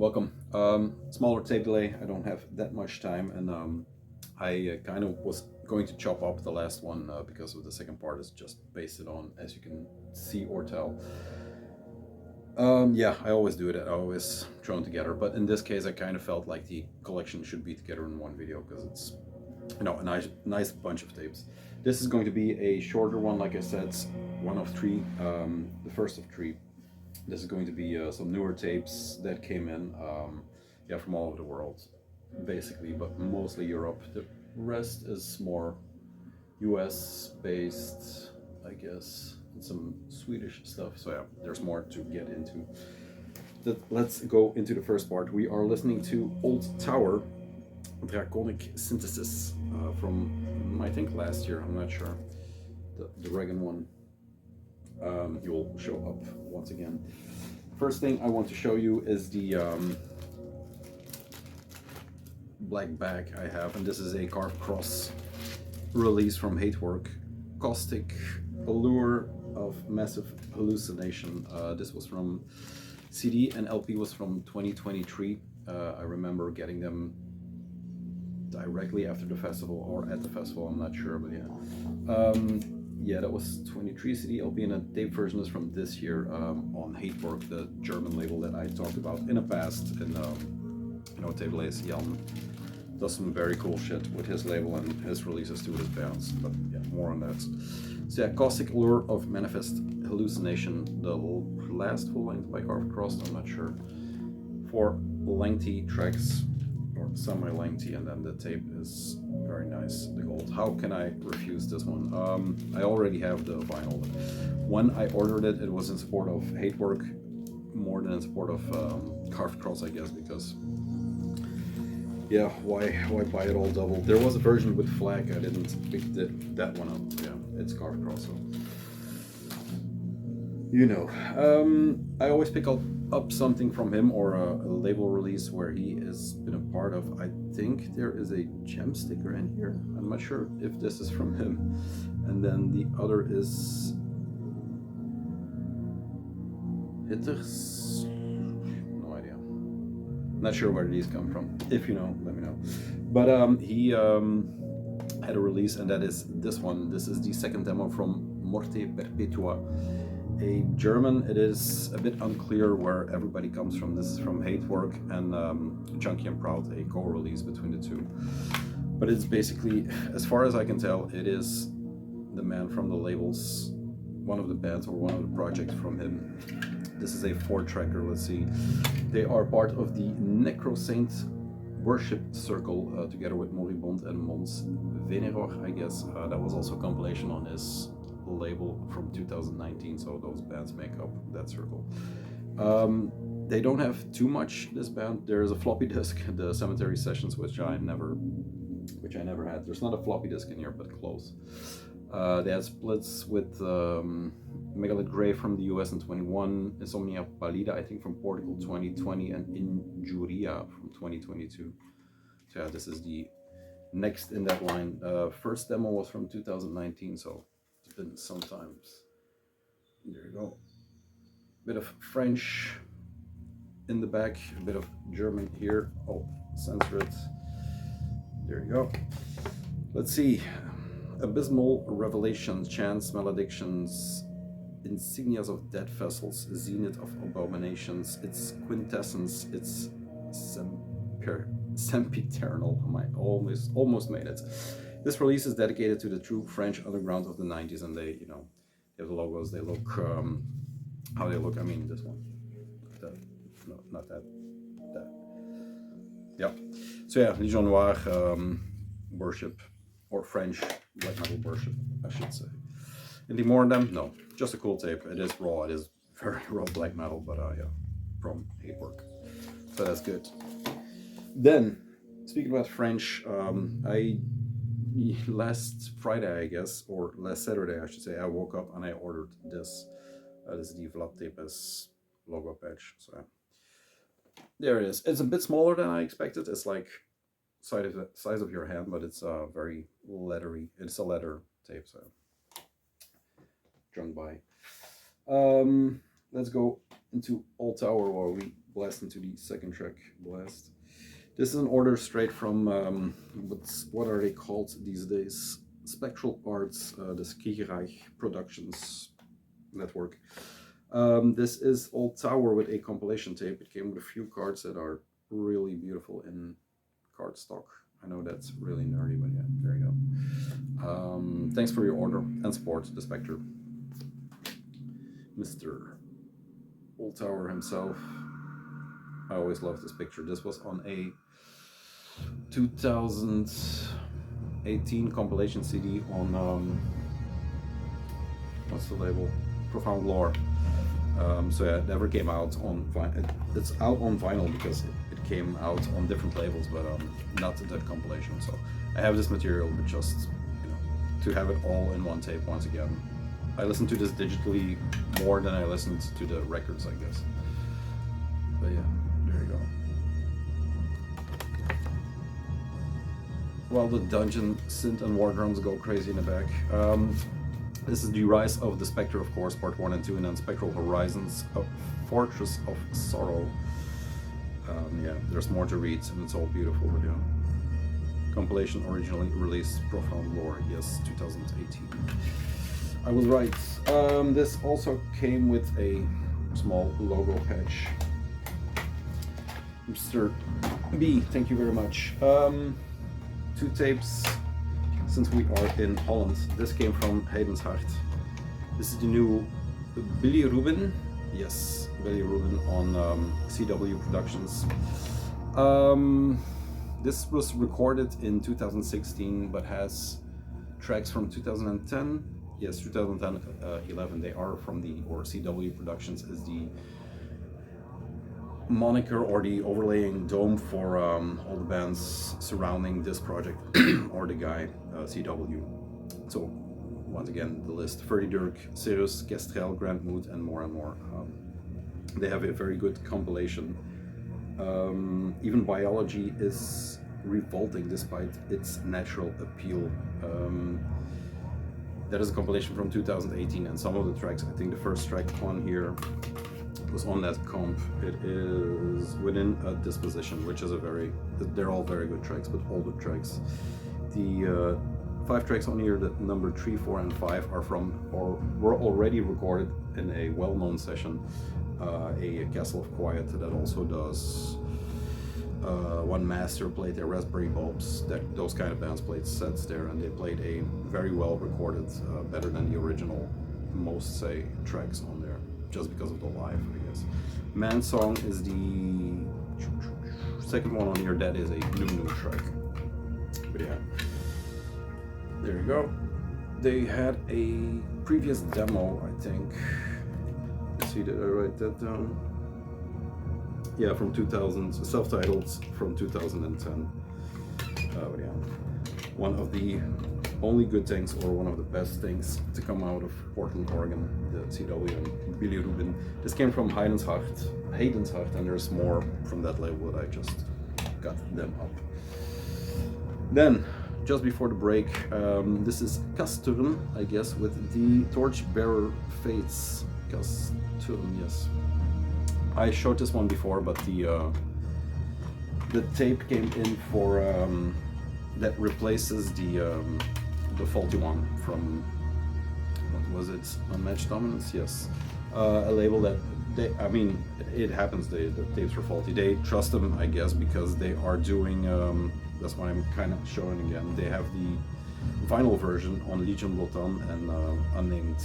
welcome. Smaller tape delay. I don't have that much time, and I kind of was going to chop up the last one because of the second part is just based it on, as you can see or tell. Yeah, I always do that. I always throw them together, but in this case, I kind of felt like the collection should be together in one video because it's, you know, a nice bunch of tapes. This is going to be a shorter one, like I said, one of three, the first of three. This is going to be some newer tapes that came in, yeah, from all over the world, basically, but mostly Europe. The rest is more US based, I guess, and some Swedish stuff. So yeah, there's more to get into. Let's go into the first part. We are listening to Old Tower, Draconic Synthesis, from, I think, last year. I'm not sure. The Reagan one. You'll show up once again. First thing I want to show you is the black bag I have, and this is a Carve Cross release from Hatework. Caustic Allure of Massive Hallucination. This was from CD and LP was from 2023. I remember getting them directly after the festival or at the festival, I'm not sure, but yeah. Yeah, that was 23 CD LP, and a tape version is from this year on Hatework, the German label that I talked about in the past. And you know, tape lays Jan does some very cool shit with his label and his releases too, his bands. But yeah, more on that. So yeah, Caustic Allure of Manifest Hallucination, the last full length by Carve Cross. I'm not sure. 4 lengthy tracks, or semi-lengthy, and then the tape is very nice, the gold. How can I refuse this one? I already have the vinyl. When I ordered it, it was in support of Hatework more than in support of Carve Cross, I guess, because yeah, why buy it all double? There was a version with Flag, I didn't pick that one up. Yeah, it's Carve Cross, so you know. I always pick up something from him, or a label release where he has been a part of. I think there is a gem sticker in here. I'm not sure if this is from him. And then the other is Hitters. No idea. Not sure where these come from. If you know, let me know. But he had a release, and that is this one. This is the second demo from Morte Perpetua, a German. It is a bit unclear where everybody comes from. This is from Hatework and Junkie and Proud, a co-release between the two. But it's basically, as far as I can tell, it is the man from the labels, one of the bands or one of the projects from him. This is a 4-tracker, let's see. They are part of the Necrosaint Worship Circle, together with Moribond and Mons Veneror, I guess. That was also a compilation on his label from 2019, so those bands make up that circle. They don't have too much, this band. There is a floppy disk, the Cemetery Sessions, which I never had. There's not a floppy disk in here, but close. They had splits with Megalith Grey from the US in 21, Insomnia Pallida, I think, from Portugal 2020, and Injuria from 2022. So yeah, this is the next in that line. First demo was from 2019, so it's been sometimes. There you go. Bit of French in the back, a bit of German here. Oh, censor it. There you go. Let's see. Abysmal Revelations, Chants, Maledictions, Insignias of Dead Vessels, Zenith of Abominations, its Quintessence, its Sempiternal. I almost made it. This release is dedicated to the true French underground of the 90s, and they, you know, they have the logos, they look, how they look, I mean, this one. No, not that. Yeah. So yeah, Legion Noir, worship, or French black metal worship, I should say. Anything more on them? No, just a cool tape. It is raw, it is very raw black metal, but yeah, from Hatework. So that's good. Then, speaking about French, last Friday, I guess, or last Saturday, I should say, I woke up and I ordered this. This is the Vlad Tepes logo patch. So yeah. There it is. It's a bit smaller than I expected. It's like size of your hand, but it's very leathery. It's a leather tape, so drunk by. Let's go into Old Tower, where we blast into the second track, Blast. This is an order straight from, what are they called these days? Spectral Arts, the Skyggeraich Productions network. This is Old Tower with a compilation tape. It came with a few cards that are really beautiful in cardstock. I know that's really nerdy, but yeah, there you go. Thanks for your order and support, the Spectre. Mr. Old Tower himself. I always loved this picture. This was on a 2018 compilation CD on, what's the label? Profound Lore. So yeah, it never came out on vinyl. It's out on vinyl because it came out on different labels, but not that compilation. So I have this material, but just, you know, to have it all in one tape once again. I listen to this digitally more than I listened to the records, I guess. But yeah, there you go. While the dungeon synth and war drums go crazy in the back. This is the Rise of the Spectre, of course, part 1 and 2, and then Spectral Horizons, a Fortress of Sorrow. Yeah, there's more to read, and it's all beautiful, but yeah. Compilation originally released Profound Lore, yes, 2018. I was right. This also came with a small logo patch. Mr. B, thank you very much. 2 tapes. Since we are in Holland, this came from Heiden's Hart. This is the new Bilirubin. Yes, Bilirubin on CW Productions. This was recorded in 2016, but has tracks from 2010. Yes, 2010, 11. They are from the, or CW Productions is the moniker or the overlaying dome for all the bands surrounding this project or the guy, CW. So once again, the list: Ferdy Dirk, Sirius, Kestrel, Grand Mood, and more. They have a very good compilation. Even Biology is revolting despite its natural appeal. That is a compilation from 2018, and some of the tracks, I think the first track on here was on that comp. It is Within a Disposition, which is they're all very good tracks, but older tracks. The 5 tracks on here, that number 3, 4, and 5 are from, or were already recorded in a well-known session, a Castle of Quiet that also does. One Master played their Raspberry Bulbs, those kind of bands played sets there, and they played a very well recorded, better than the original, most say, tracks on there, just because of the live, I guess. Man Song is the second one on here. That is a new track. But yeah, there you go. They had a previous demo, I think. Let's see, did I write that down? Yeah, from 2000, self-titled from 2010. Yeah, one of the only good things, or one of the best things to come out of Portland, Oregon, the CW and Bilirubin. This came from Heiden's Hart, and there's more from that label that I just got them up. Then, just before the break, this is Kasturn, I guess, with the Torchbearer Fates. Kasturn, yes. I showed this one before, but the tape came in for that replaces the faulty one from, what was it, Unmatched Dominance? Yes, a label that it happens. The tapes were faulty. They trust them, I guess, because they are doing. That's why I'm kind of showing again. They have the vinyl version on Legion Blotan and Unnamed.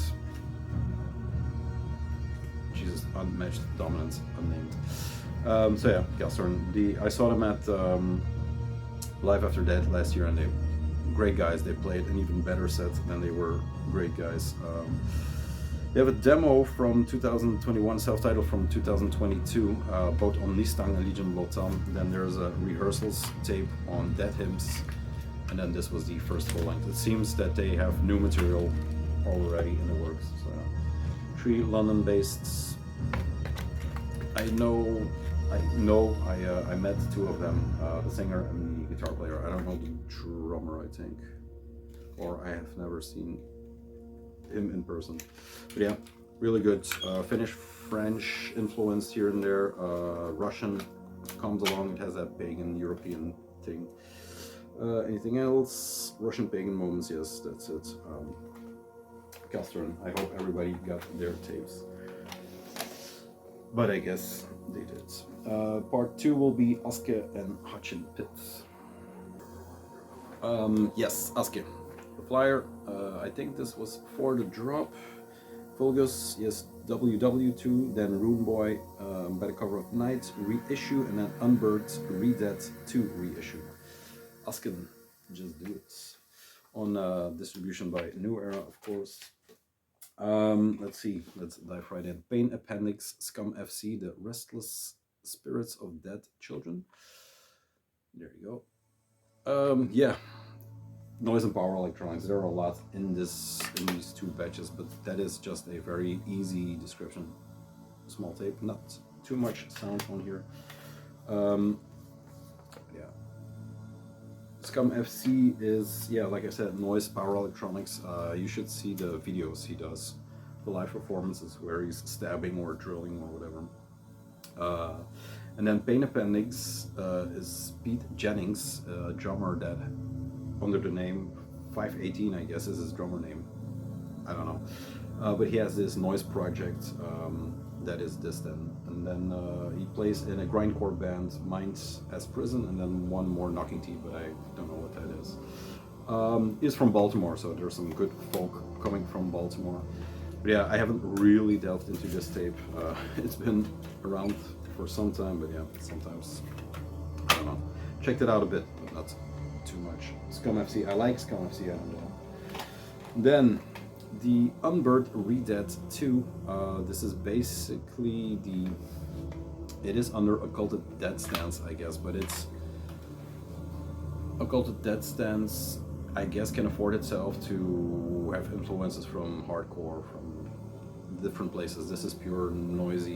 Jesus, Unmatched Dominance, Unnamed. So yeah, Kasturn. I saw them at Live After Dead last year, and they great guys. They played an even better set than they were great guys. They have a demo from 2021, self-titled from 2022, both on Nistang and Legion Blotan. Then there's a rehearsals tape on Dead Hymns, and then this was the first full length. It seems that they have new material already in the works. So, 3 London-based. I met 2 of them, the singer and the guitar player. I don't know the drummer, I think, or I have never seen him in person. But yeah, Really good. Finnish, French influenced here and there. Russian comes along. It has that pagan European thing. Anything else? Russian pagan moments. Yes, that's it. Kasturn. I hope everybody got their tapes. But I guess they did. Part 2 will be A.S.K.E and Hotchin Lit. Yes, A.S.K.E. The flyer. I think this was for the drop. Vulgus, yes, WW2, then Rune Boy, by the cover of Night, reissue, and then Unbird, Redead 2 reissue. A.S.K.E, just do it. On distribution by New Era, of course. Let's see, let's dive right in. Pain Appendix, Scum FC, The Restless Spirits of Dead Children. There you go. Yeah. Noise and power electronics. There are a lot in these two batches, but that is just a very easy description. Small tape, not too much sound on here. Yeah. Scum FC is, yeah, like I said, noise, power electronics. You should see the videos he does, the live performances where he's stabbing or drilling or whatever. And then Pain Appendix is Pete Jennings, a drummer that, under the name 518, I guess is his drummer name. I don't know. But he has this noise project that is distant. And then he plays in a grindcore band, Minds as Prison, and then one more Knocking Tea, but I don't know what that is. He's from Baltimore, so there's some good folk coming from Baltimore. But yeah, I haven't really delved into this tape. It's been around for some time, but yeah, sometimes, I don't know. Checked it out a bit, but not too much. Scum FC, I like Scum FC, I don't know. Then the Unbird Redead 2, this is basically it is under Occulted Dead Stance, I guess, but it's Occulted Dead Stance, I guess, can afford itself to have influences from hardcore, from different places. This is pure noise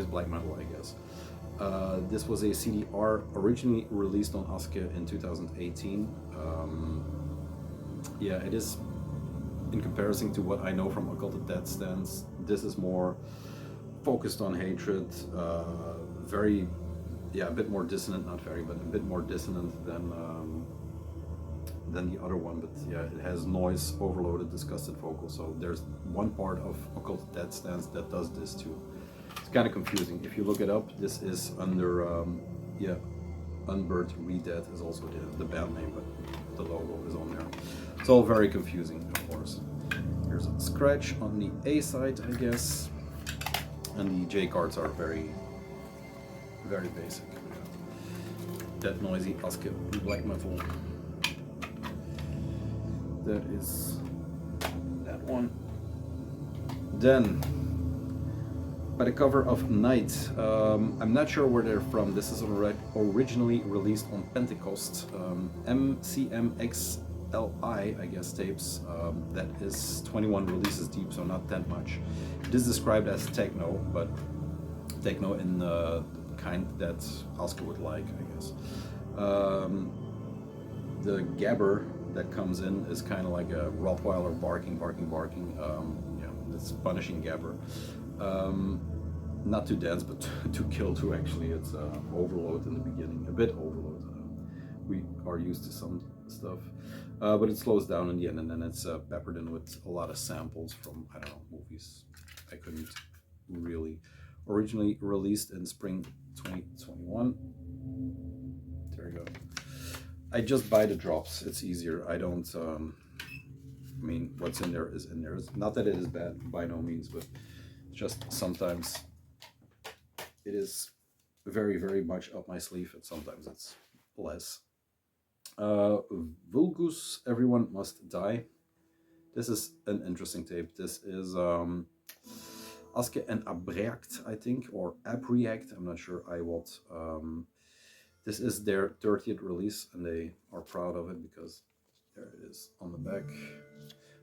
black metal, I guess. This was a CDR originally released on A.S.K.E in 2018. Yeah, it is, in comparison to what I know from Occulted Dead Stance, this is more focused on hatred, very, yeah, a bit more dissonant, not very, but a bit more dissonant than the other one. But yeah, it has noise, overloaded, disgusted vocals. So there's one part of Occulted Dead Stance that does this too. It's kind of confusing. If you look it up, this is under, yeah, Unbird Redead is also the band name, but the logo is on there. It's all very confusing, of course. Here's a scratch on the A side, I guess. And the J cards are very, very basic. That noisy A.S.K.E black metal. That is that one. Then, by the cover of Night, I'm not sure where they're from. This is originally released on Pentecost, MCMXLI, I guess, tapes. That is 21 releases deep, so not that much. It is described as techno, but techno in the kind that A.S.K.E would like, I guess. The gabber that comes in is kind of like a Rottweiler barking. Yeah, it's punishing gabber. Not too dense, but too kill too, actually. It's overload in the beginning, a bit overload. We are used to some stuff, but it slows down in the end, and then it's peppered in with a lot of samples from, I don't know, movies. I couldn't really. Originally released in spring 2021. There you go. I just buy the drops. It's easier. I don't. I mean, what's in there is in there. It's not that it is bad, by no means, but just sometimes it is very, very much up my sleeve, and sometimes it's less. Vulgus, Everyone Must Die. This is an interesting tape. This is A.S.K.E and Abreact, I think, or Abreact. I'm not sure what. This is their 30th release, and they are proud of it because there it is on the back.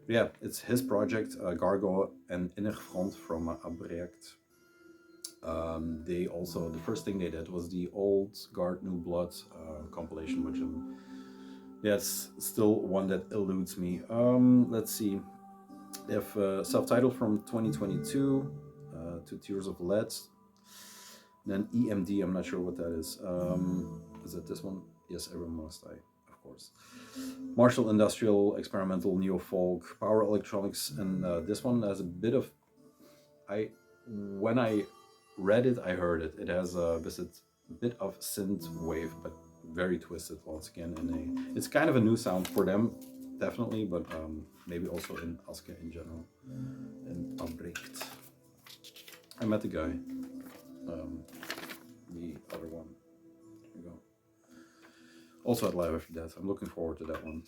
But yeah, it's his project, Gargo and Inner Front from Abreact. They also, the first thing they did was the Old Guard New Blood compilation, which that's still one that eludes me. Let's see. They have self-titled from 2022, Two Tears of Lead. Then EMD, I'm not sure what that is. Is it this one? Yes, Everyone Must Die, of course. Martial Industrial, Experimental, Neo-Folk, Power Electronics, and this one has a bit of... When I read it, I heard it. It has a bit of synth wave, but very twisted once again. It's kind of a new sound for them, definitely, but maybe also in A.S.K.E in general. And Abrecht. I met the guy, the other one. Here we go. Also at Live After Death. I'm looking forward to that one.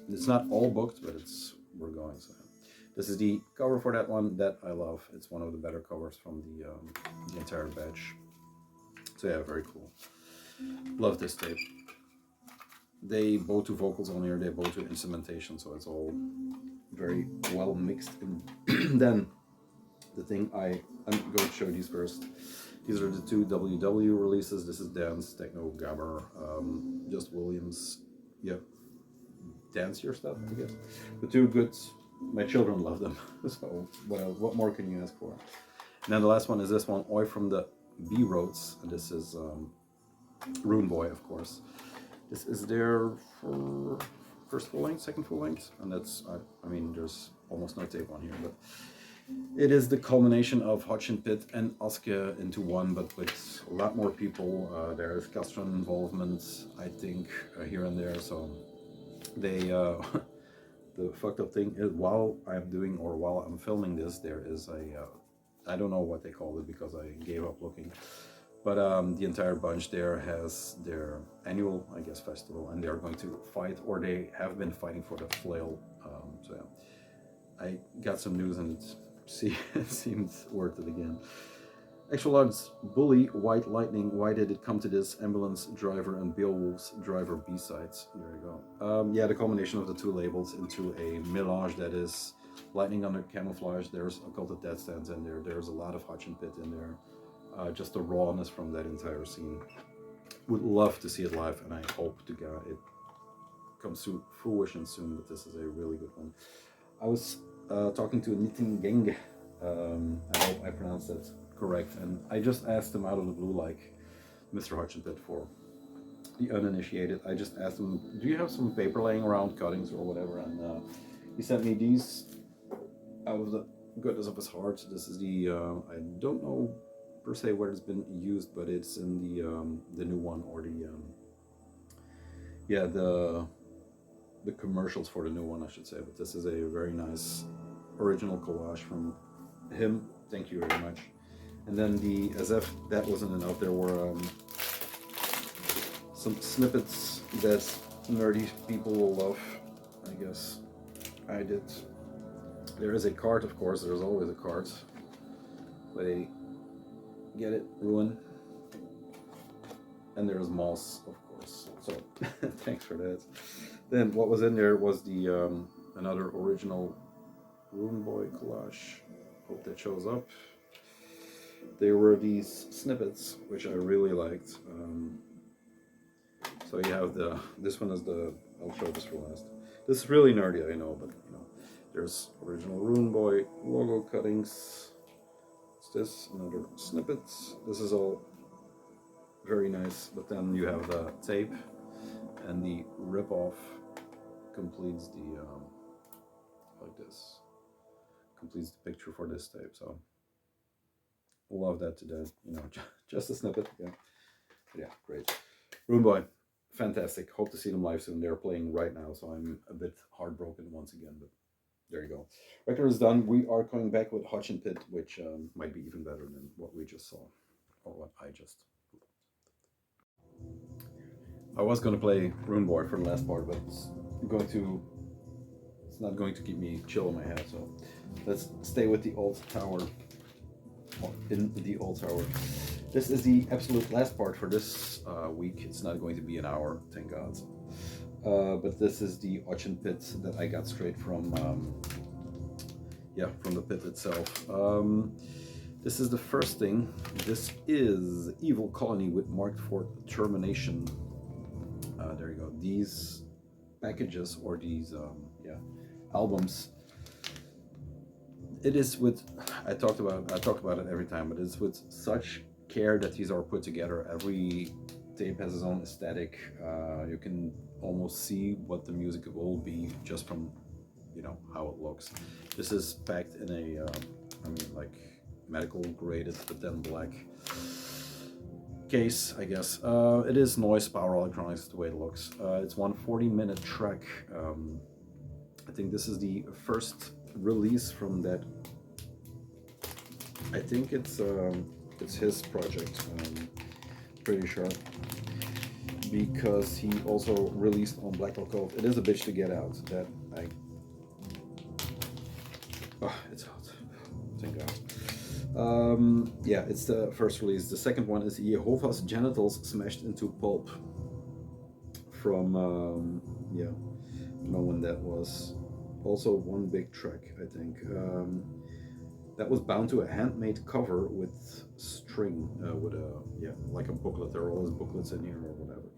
It's not all booked, but we're going. So this is the cover for that one that I love. It's one of the better covers from the entire batch. So yeah, very cool. Love this tape. They both do vocals on here. They both do instrumentation, so it's all very well mixed. And then the thing I'm going to show these first. These are the two WW releases. This is Dance, Techno, Gabber, just Williams. Yeah, dancier stuff, I guess. The two good. My children love them. So what more can you ask for? And then the last one is this one, Oi from the B Roads. And this is Rune Boy, of course. This is their first full length, second full length, and that's I mean there's almost no tape on here, but it is the culmination of Hotchin Lit and A.S.K.E into one, but with a lot more people. There is Kasturn involvement, I think, here and there. So they, the fucked up thing is, while I'm filming this, there is I don't know what they call it because I gave up looking. But the entire bunch there has their annual, I guess, festival, and they are going to fight, or they have been fighting for the flail. So yeah, I got some news and it seems worth it again. Actual odds: Bully, White Lightning, Why Did It Come to This, Ambulance Driver, and Beowulf's Driver B-sides. There you go. Yeah, the combination of the two labels into a melange that is Lightning under camouflage. There's Occult Dead Stands in there. There's a lot of Hotchin Lit in there. Just the rawness from that entire scene. Would love to see it live, and I hope to God it comes to fruition soon, but this is a really good one. I was talking to a knitting gang, I hope I pronounced that correct, and I just asked him out of the blue, like Mr. Hotchin Lit for the uninitiated, I just asked him, do you have some paper laying around, cuttings or whatever, and he sent me these out of the goodness of his heart. This is the, I don't know per se where it's been used, but it's in the new one, or the commercials for the new one, I should say. But this is a very nice original collage from him. Thank you very much. And then as if that wasn't enough, there were some snippets that nerdy people will love. I guess I did. There is a card, of course. There's always a card. Get it, Ruin. And there's Moss, of course. So thanks for that. Then what was in there was the another original Rune Boy collage. Hope that shows up. There were these snippets which I really liked. So you have this one is I'll show this for last. This is really nerdy, I know, but you know, there's original Rune Boy logo cuttings. It's this, another snippets. This is all very nice, but then you have the tape, and the rip-off completes the like this, completes the picture for this tape. So love that to death, you know. Just a snippet, yeah. But yeah, great. Rune Boy, fantastic. Hope to see them live soon. They're playing right now, so I'm a bit heartbroken once again, but there you go. Record is done. We are coming back with Hotchin Lit, which might be even better than what we just saw, or what I just. I was going to play Rune Boy for the last part, but it's not going to keep me chill in my head. So let's stay with the old tower. In the old tower. This is the absolute last part for this week. It's not going to be an hour, thank God. But this is the Hotchin Lit that I got straight from the pit itself. This is the first thing. This is Evil Colony with Marked for Termination. There you go. These packages, or these albums, it is with, I talk about it every time, but it's with such care that these are put together. Every tape has its own aesthetic. You can almost see what the music will be just from, you know, how it looks. This is packed in a, I mean, like medical graded, but then black case, I guess. It is noise power electronics the way it looks. It's one 40-minute track. I think this is the first release from that. I think it's his project. Pretty sure, because he also released on Black Occult. It is a bitch to get out. That I. Oh, it's hot. Thank God. Yeah, it's the first release. The second one is Jehovah's Genitals Smashed into Pulp. From yeah, I don't know when that was. Also one big track, I think. That was bound to a handmade cover with string, with a, yeah, like a booklet. There are always booklets in here or whatever.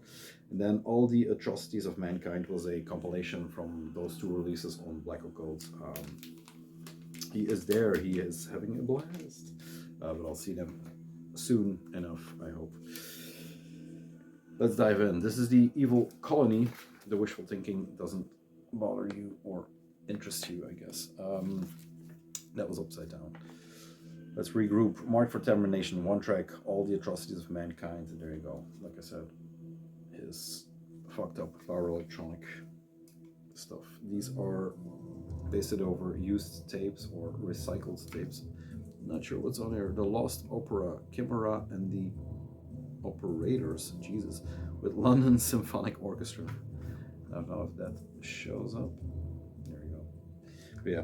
And then All the Atrocities of Mankind was a compilation from those two releases on Black Occult. He is there, he is having a blast. But I'll see them soon enough, I hope. Let's dive in. This is the Evil Colony. The wishful thinking doesn't bother you or interest you, I guess. That was upside down. Let's regroup. Marked for Termination, one track, All the Atrocities of Mankind. There you go. Like I said, his fucked up power electronic stuff. These are pasted over used tapes or recycled tapes. Not sure what's on here. The Lost Opera, Chimera, and the Operators, Jesus, with London Symphonic Orchestra. I don't know if that shows up. There you go. But yeah,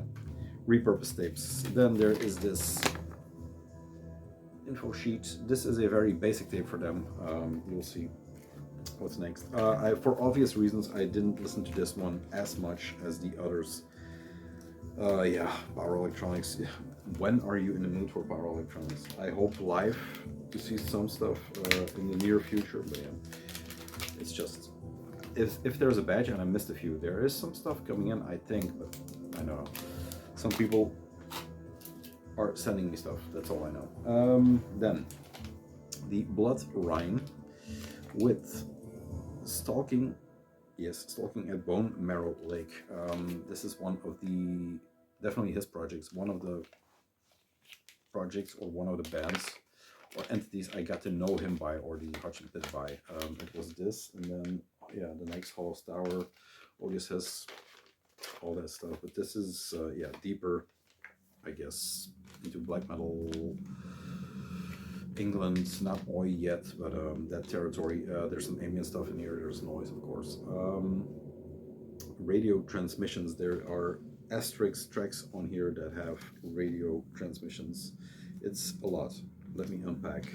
repurposed tapes. Then there is this info sheet. This is a very basic tape for them. You'll see what's next. For obvious reasons, I didn't listen to this one as much as the others. Yeah, power electronics. When are you in the mood for power electronics? I hope live to see some stuff in the near future, but yeah, it's just, if there's a badge, and I missed a few, there is some stuff coming in, I think, but I don't know. Some people are sending me stuff, that's all I know. Then, the Blood Rhine with Stalking, yes, Stalking at Bone Marrow Lake. This is one of the, definitely his projects, one of the projects or one of the bands or entities I got to know him by, or the Hotchin Lit by. It was this, and then, yeah, the next Hollow Tower, Odious has all that stuff, but this is, yeah, deeper, I guess, into black metal England, not Oi yet, but that territory. There's some ambient stuff in here, there's noise, of course. Radio transmissions, there are asterisk tracks on here that have radio transmissions. It's a lot. Let me unpack.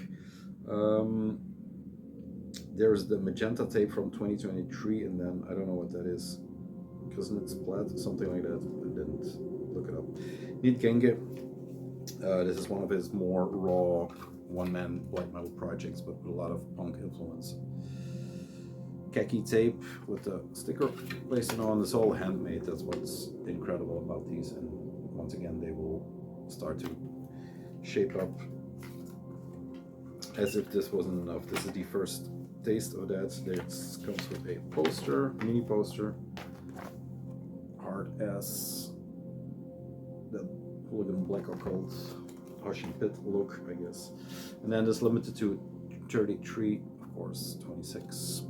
There's the Magenta tape from 2023, and then I don't know what that is. Kuznets Plat, something like that. I didn't look it up. Need Genge. This is one of his more raw one-man black metal projects, but with a lot of punk influence. Khaki tape with the sticker placed on. It's all handmade. That's what's incredible about these. And once again, they will start to shape up as if this wasn't enough. This is the first taste of that. This comes with a poster, mini poster, hard as the Hooligan Black Occult Hotchin Lit look, I guess. And then this limited to 33, of course, 26.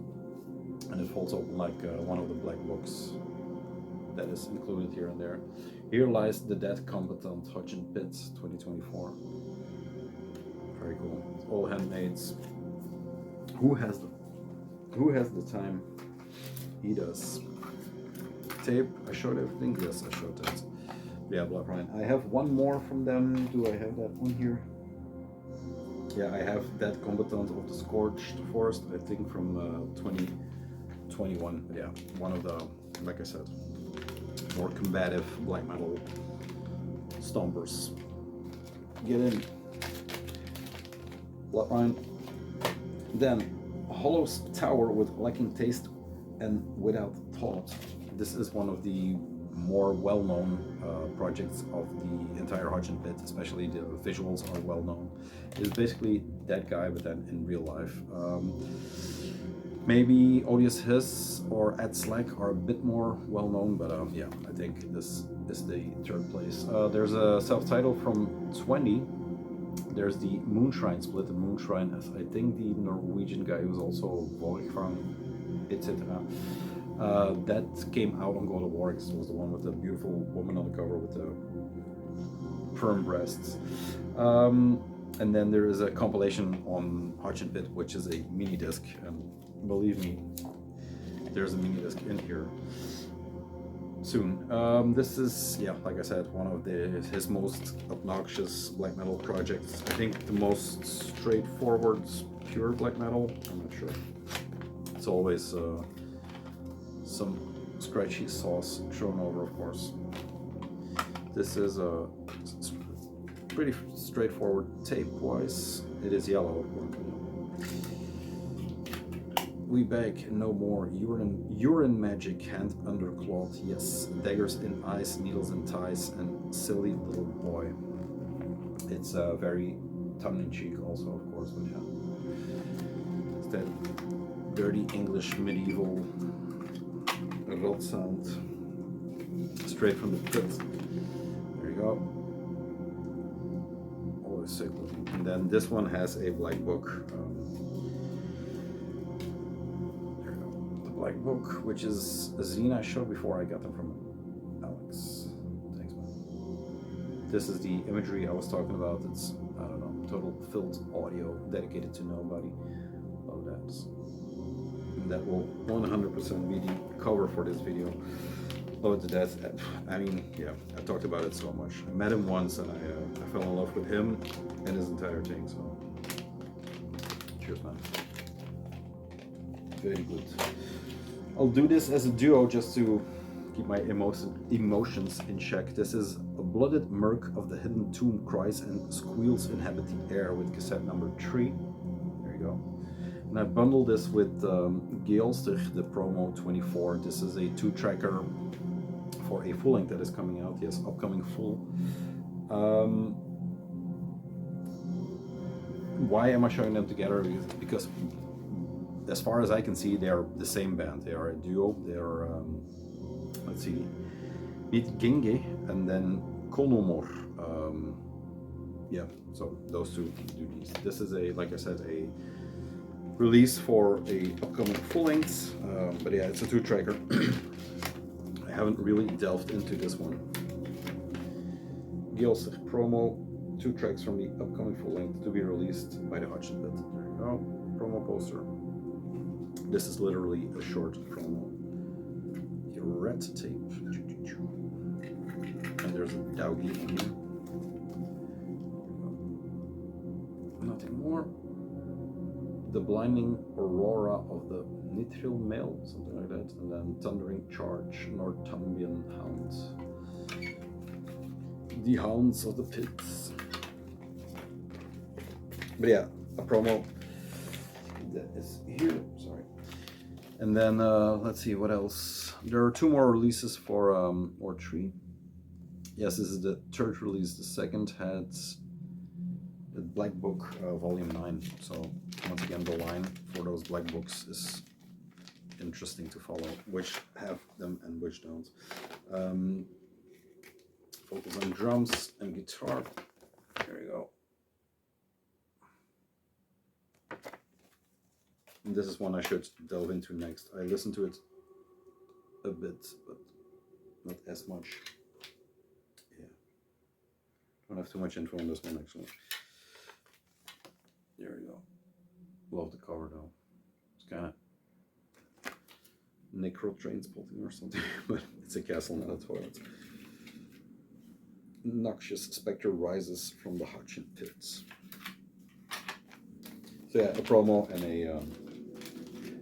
And it folds open like one of the black books that is included here and there. Here lies the Dead Combatant Hotchin Lit 2024. Very cool. It's all handmades. Who has the time? He does. Tape. I showed everything. Yes, I showed that. Yeah, Blood Rhine. I have one more from them. Do I have that one here? Yeah, I have Dead Combatant of the Scorched Forest. I think from 2021. Yeah, one of the, like I said, more combative black metal stompers. Get in. Blood Rhine. Then Hollow's Tower with Lacking Taste and Without Thought. This is one of the more well-known projects of the entire Hotchin Lit, especially the visuals are well-known. It's basically that guy, but then in real life. Maybe Odious Hiss or A.S.K.E are a bit more well-known, but yeah, I think this is the third place. There's a self-titled from '20. There's the Moonshine split. The Moonshine is, I think, the Norwegian guy who's also Volkfang, etc. That came out on God of War. It was the one with the beautiful woman on the cover with the firm breasts. And then there is a compilation on Hotchin Lit, which is a mini disc, and believe me, there's a mini disc in here soon. This is, yeah, like I said, one of his most obnoxious black metal projects. I think the most straightforward, pure black metal. I'm not sure. It's always some scratchy sauce thrown over, of course. This is a pretty straightforward tape-wise. It is yellow. We beg no more urine magic, hand under cloth, yes, daggers in eyes, needles in ties, and silly little boy. It's very tongue-in-cheek also, of course, but yeah. It's that dirty English medieval rot sound, straight from the pit. There you go. Always sick looking. And then this one has a black book. Black book, which is a zine I showed before. I got them from Alex. Thanks, man. This is the imagery I was talking about. It's, I don't know, total Filth audio dedicated to nobody. Love that. And that will 100% be the cover for this video. Love it to death. I mean, yeah, I talked about it so much. I met him once and I fell in love with him and his entire thing, so cheers, man. Very good. I'll do this as a duo just to keep my emotions in check. This is A Blooded Murk of the Hidden Tomb Cries and Squeals Inhabit the Air with cassette number 3. There you go. And I bundled this with Geolstich, the promo 24. This is a 2-tracker for a full length that is coming out. Yes, upcoming full. Why am I showing them together? Because as far as I can see, they are the same band. They are a duo. They are, let's see, Nit Genge and then Konomor. Yeah, so those two do these. This is a, like I said, a release for a upcoming full length. But yeah, it's a 2-tracker. I haven't really delved into this one. Gilsig promo, 2 tracks from the upcoming full length to be released by the Hotchin Lit. There you go, promo poster. This is literally a short promo. Red tape. And there's a doggy in here. Nothing more. The blinding aurora of the Nithril Mail, something like that. And then Thundering Charge, Northumbrian Hounds. The Hounds of the Pits. But yeah, a promo that is here. Sorry. And then let's see what else. There are 2 more releases for or 3. Yes, this is the 3rd release. The 2nd had the Black Book Volume 9. So once again, the line for those black books is interesting to follow. Which have them and which don't. Focus on drums and guitar. There you go. And this is one I should delve into next. I listened to it a bit, but not as much. Yeah. Don't have too much info on this one, actually. There we go. Love the cover, though. It's kind of necro train spotting or something, but it's a castle, not a toilet. Noxious spectre rises from the Hotchin pits. So yeah, a promo and a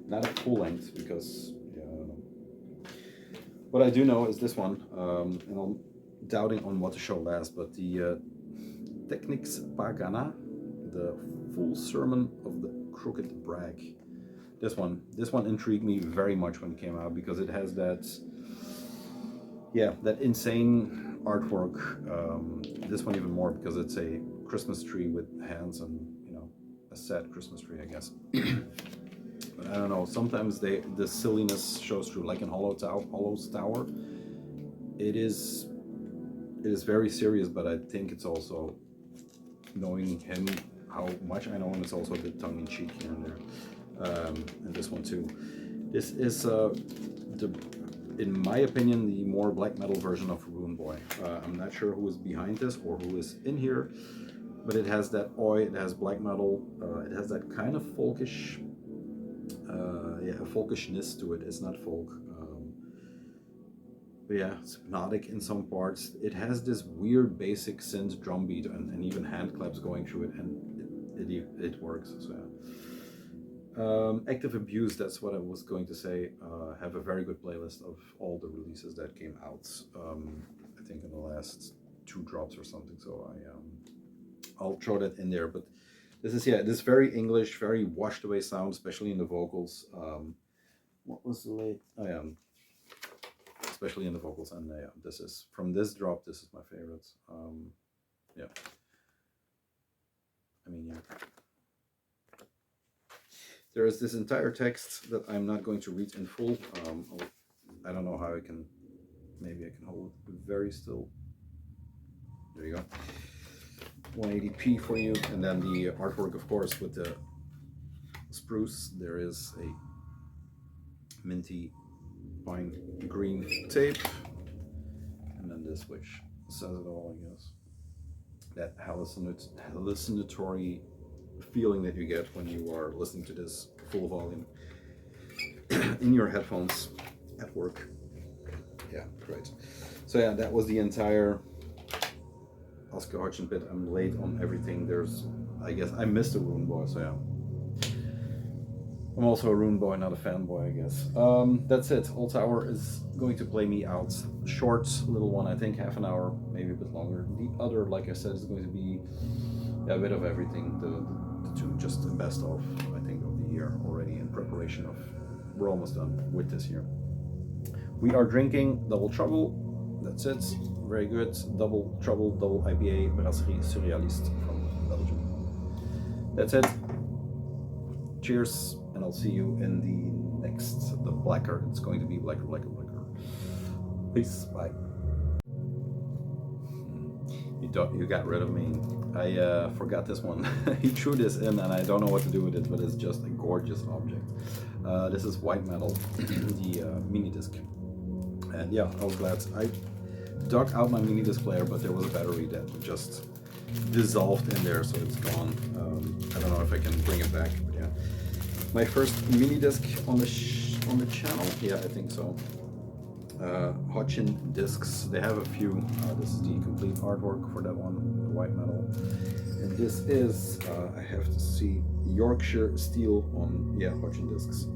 not a full length because yeah, I don't know. What I do know is this one, and I'm doubting on what to show last, but the Teknixpagana, the full sermon of the crooked brag. This one intrigued me very much when it came out because it has that yeah, that insane artwork. This one even more because it's a Christmas tree with hands and, you know, a sad Christmas tree, I guess. But I don't know, sometimes the silliness shows through, like in Hollow's Tower. It is very serious, but I think it's also, knowing him, how much I know him, it's also a bit tongue-in-cheek here and there. And this one too. This is, in my opinion, the more black metal version of Rune Boy. I'm not sure who is behind this or who is in here, but it has that oi, it has black metal, it has that kind of folkish, yeah, a folkishness to it. It's not folk. But yeah, it's hypnotic in some parts. It has this weird basic synth drum beat and even hand claps going through it, and it works. So yeah. Active Abuse, that's what I was going to say. Have a very good playlist of all the releases that came out. I think in the last 2 drops or something. So I'll throw that in there. But this is, yeah, this very English, very washed away sound, especially in the vocals. What was the late? Oh yeah. Especially in the vocals, and yeah, this is, from this drop, this is my favorite. Yeah, I mean, yeah, there is this entire text that I'm not going to read in full. I don't know how I can, maybe I can hold it very still. There you go, 180p for you, and then the artwork, of course, with the spruce. There is a minty pine green tape, and then this, which says it all, I guess. That hallucinatory feeling that you get when you are listening to this full volume in your headphones at work. Yeah, great. So yeah, that was the entire A.S.K.E Hotchin bit. I'm late on everything. There's, I guess, I missed the Rune Boy, so yeah. I'm also a Rune Boy, not a fanboy, I guess. That's it. Old Tower is going to play me out. Short little one, I think half an hour, maybe a bit longer. The other, like I said, is going to be a bit of everything. The 2 just the best of, I think, of the year already, in preparation of, we're almost done with this year. We are drinking Double Trouble. That's it. Very good. Double Trouble, Double IPA, Brasserie Surrealiste from Belgium. That's it. Cheers, and I'll see you in the next, the blacker. It's going to be blacker. Peace, bye. You got rid of me. I forgot this one. He threw this in, and I don't know what to do with it, but it's just a gorgeous object. This is white metal, the Minidisc. And yeah, I was glad. I dug out my Minidisc player, but there was a battery that just dissolved in there, so it's gone. I don't know if I can bring it back, but yeah. My first Minidisc on the channel, yeah, I think so. Hotchin discs, they have a few. This is the complete artwork for that one, the white metal. And this is, I have to see, Yorkshire steel on, yeah, Hotchin discs.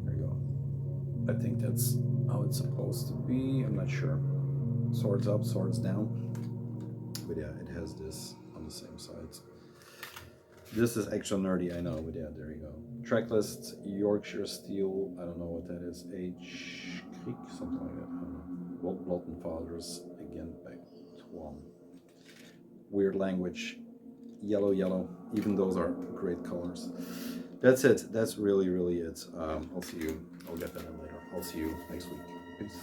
There you go. I think that's how it's supposed to be, I'm not sure. Swords up, swords down. But yeah, it has this on the same side. This is extra nerdy, I know, but yeah, there you go. Tracklist, Yorkshire steel, I don't know what that is, H-Creek, something like that, I don't know. Blood and Fathers, again, Pt.ONE. Weird language, yellow, even those are great colors. That's it, that's really it. I'll see you, I'll get that in later. I'll see you next week. Peace.